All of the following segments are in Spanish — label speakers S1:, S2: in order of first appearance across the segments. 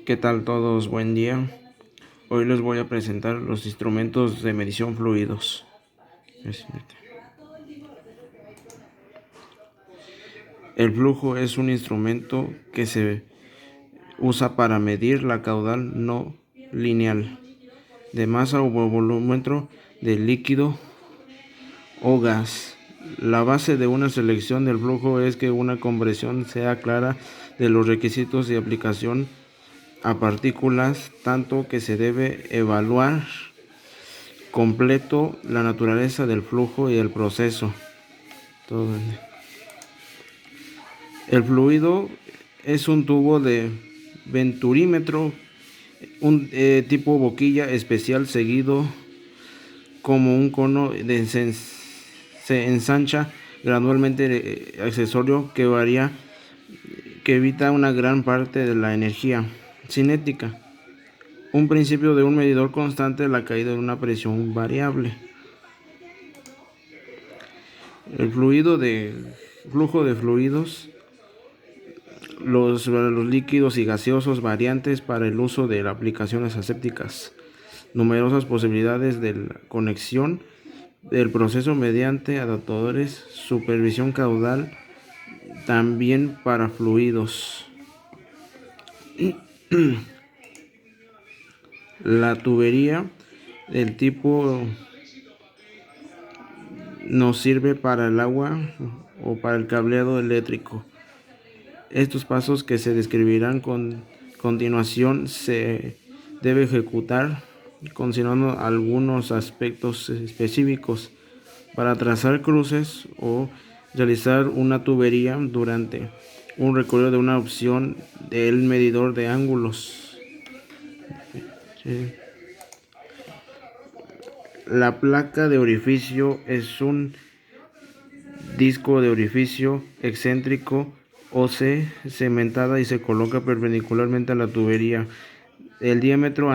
S1: ¿Qué tal todos? Buen día. Hoy les voy a presentar los instrumentos de medición fluidos. El flujo es un instrumento que se usa para medir la caudal no lineal de masa o volúmetro de líquido o gas. La base de una selección del flujo es que una comprensión sea clara de los requisitos de aplicación a partículas, tanto que se debe evaluar completo la naturaleza del flujo y el proceso. El fluido es un tubo de venturímetro, un tipo boquilla especial seguido como un cono se ensancha gradualmente accesorio que varía, que evita una gran parte de la energía cinética. Un principio de un medidor constante de la caída de una presión variable. El flujo de fluidos, los líquidos y gaseosos variantes para el uso de aplicaciones asépticas. Numerosas posibilidades de la conexión del proceso mediante adaptadores, supervisión caudal, también para fluidos. La tubería del tipo nos sirve para el agua o para el cableado eléctrico. Estos pasos que se describirán con continuación se debe ejecutar considerando algunos aspectos específicos para trazar cruces o realizar una tubería durante un recorrido de una opción del medidor de ángulos. La placa de orificio es un disco de orificio excéntrico o cementada y se coloca perpendicularmente a la tubería. El diámetro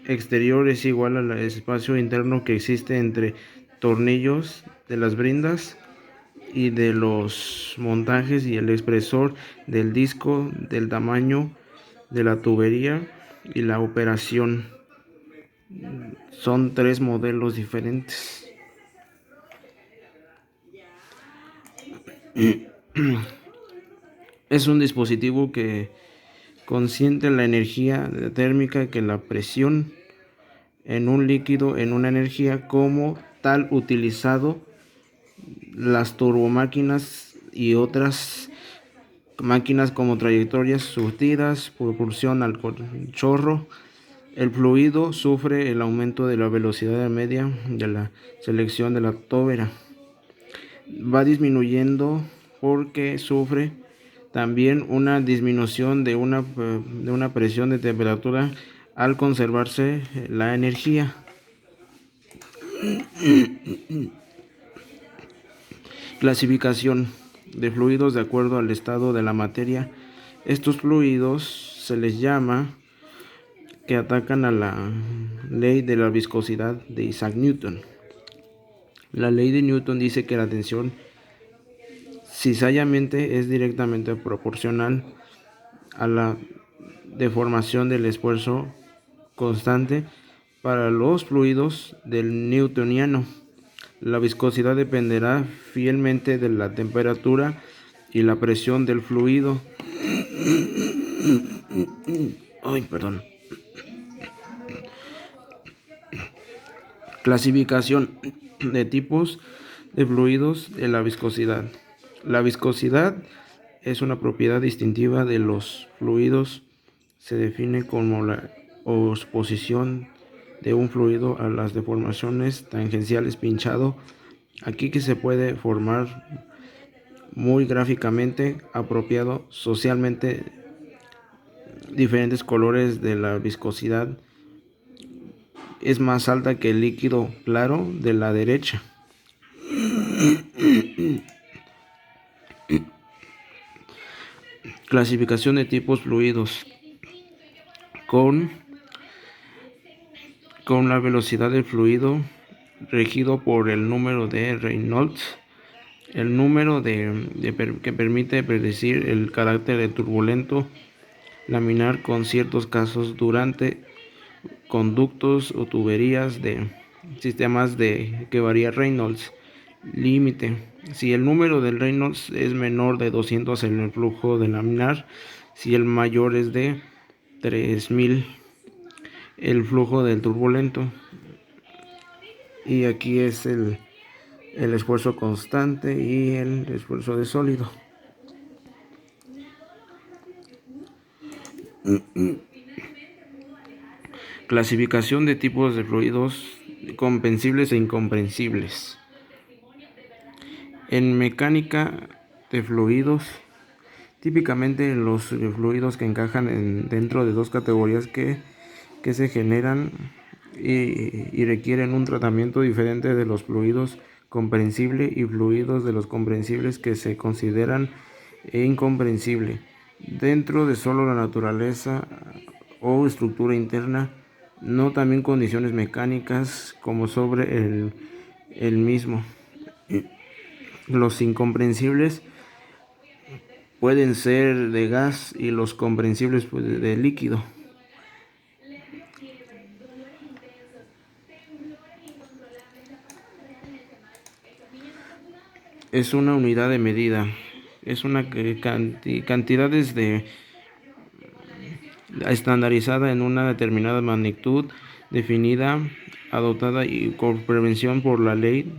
S1: exterior es igual al espacio interno que existe entre tornillos de las brindas y de los montajes y el espesor del disco, del tamaño de la tubería y la operación. Son 3 modelos diferentes. Es un dispositivo que consiente la energía térmica que la presión en un líquido en una energía como tal utilizado las turbomáquinas y otras máquinas como trayectorias surtidas, propulsión al chorro. El fluido sufre el aumento de la velocidad media de la selección de la tóvera. Va disminuyendo porque sufre también una disminución de una presión de temperatura al conservarse la energía. Clasificación de fluidos de acuerdo al estado de la materia. Estos fluidos se les llama que atacan a la ley de la viscosidad de Isaac Newton. La ley de Newton dice que la tensión cizallamente es directamente proporcional a la deformación del esfuerzo constante. Para los fluidos del newtoniano, la viscosidad dependerá fielmente de la temperatura y la presión del fluido. Clasificación de tipos de fluidos de la viscosidad. La viscosidad es una propiedad distintiva de los fluidos. Se define como la oposición de un fluido a las deformaciones tangenciales pinchado. Aquí que se puede formar muy gráficamente apropiado socialmente diferentes colores de la viscosidad. Es más alta que el líquido claro de la derecha. Clasificación de tipos fluidos. Con la velocidad del fluido regido por el número de Reynolds, el número que permite predecir el carácter de turbulento, laminar con ciertos casos durante conductos o tuberías de sistemas de que varía Reynolds. Límite: si el número de Reynolds es menor de 200 en el flujo de laminar, si el mayor es de 3000 el flujo del turbulento. Y aquí es el esfuerzo constante y el esfuerzo de sólido. Clasificación de tipos de fluidos comprensibles e incomprensibles. En mecánica de fluidos, típicamente los fluidos que encajan dentro de dos categorías que se generan y requieren un tratamiento diferente de los fluidos comprensible y fluidos de los comprensibles que se consideran incomprensible. Dentro de solo la naturaleza o estructura interna, no también condiciones mecánicas como sobre el mismo. Los incomprensibles pueden ser de gas y los comprensibles de líquido. Es una unidad de medida. Es una cantidades de estandarizada en una determinada magnitud definida, adoptada y con prevención por la ley.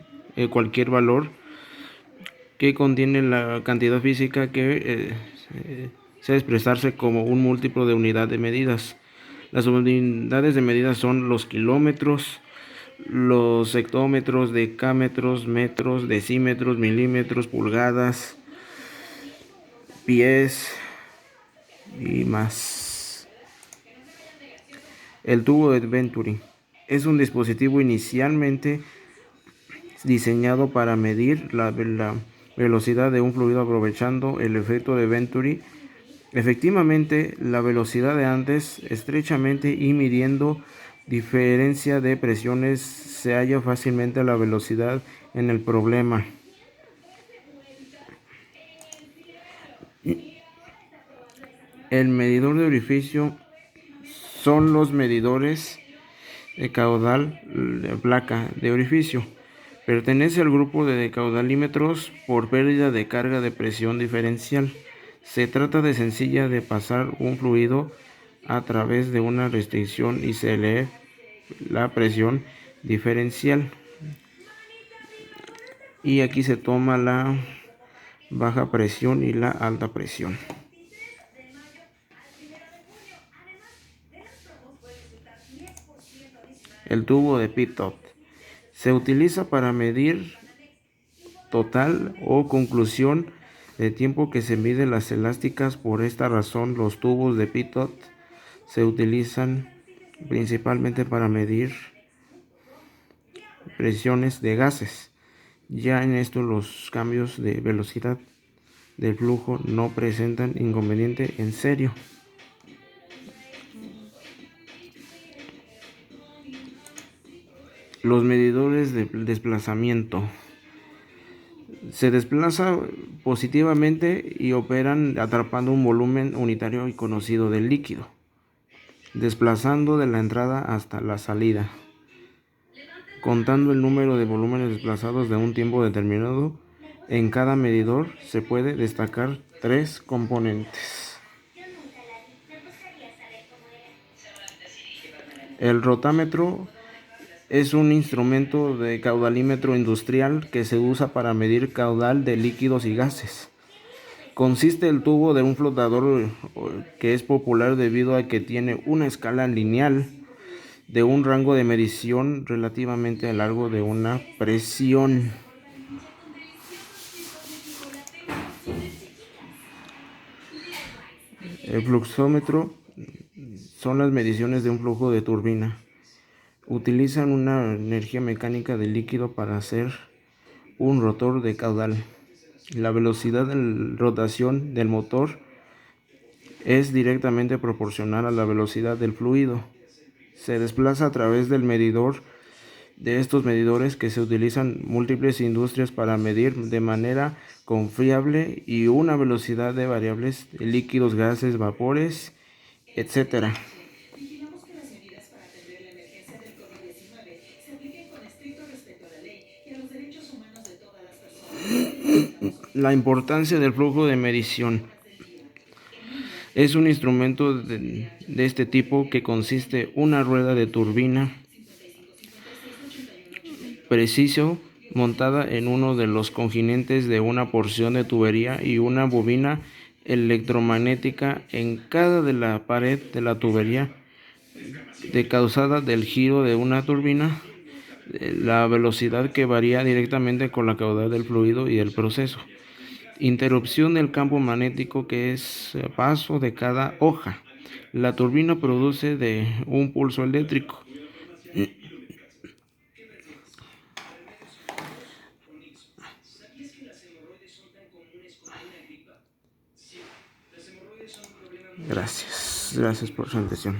S1: Cualquier valor que contiene la cantidad física que sea expresarse como un múltiplo de unidad de medidas. Las unidades de medida son los kilómetros, los hectómetros, decámetros, metros, decímetros, milímetros, pulgadas, pies y más. El tubo de Venturi es un dispositivo inicialmente diseñado para medir la velocidad de un fluido aprovechando el efecto de Venturi. Efectivamente, la velocidad de antes estrechamente y midiendo diferencia de presiones se halla fácilmente la velocidad en el problema. El medidor de orificio son los medidores de caudal de placa de orificio. Pertenece al grupo de decaudalímetros por pérdida de carga de presión diferencial. Se trata de sencilla de pasar un fluido a través de una restricción y se lee la presión diferencial. Y aquí se toma la baja presión y la alta presión. El tubo de Pitot se utiliza para medir total o conclusión de tiempo que se mide las elásticas. Por esta razón, los tubos de Pitot se utilizan principalmente para medir presiones de gases. Ya en esto, los cambios de velocidad del flujo no presentan inconveniente en serio. Los medidores de desplazamiento se desplaza positivamente y operan atrapando un volumen unitario y conocido del líquido, desplazando de la entrada hasta la salida, contando el número de volúmenes desplazados de un tiempo determinado. En cada medidor se puede destacar 3 componentes. El rotámetro es un instrumento de caudalímetro industrial que se usa para medir caudal de líquidos y gases. Consiste el tubo de un flotador que es popular debido a que tiene una escala lineal de un rango de medición relativamente largo de una presión. El fluxómetro son las mediciones de un flujo de turbina. Utilizan una energía mecánica del líquido para hacer un rotor de caudal. La velocidad de rotación del motor es directamente proporcional a la velocidad del fluido. Se desplaza a través del medidor. De estos medidores que se utilizan múltiples industrias para medir de manera confiable y una velocidad de variables de líquidos, gases, vapores etcétera. La importancia del flujo de medición. Es un instrumento de este tipo que consiste una rueda de turbina preciso montada en uno de los continentes de una porción de tubería y una bobina electromagnética en cada de la pared de la tubería causada del giro de una turbina, la velocidad que varía directamente con la caudal del fluido y el proceso. Interrupción del campo magnético, que es paso de cada hoja. La turbina produce de un pulso eléctrico. Gracias por su atención.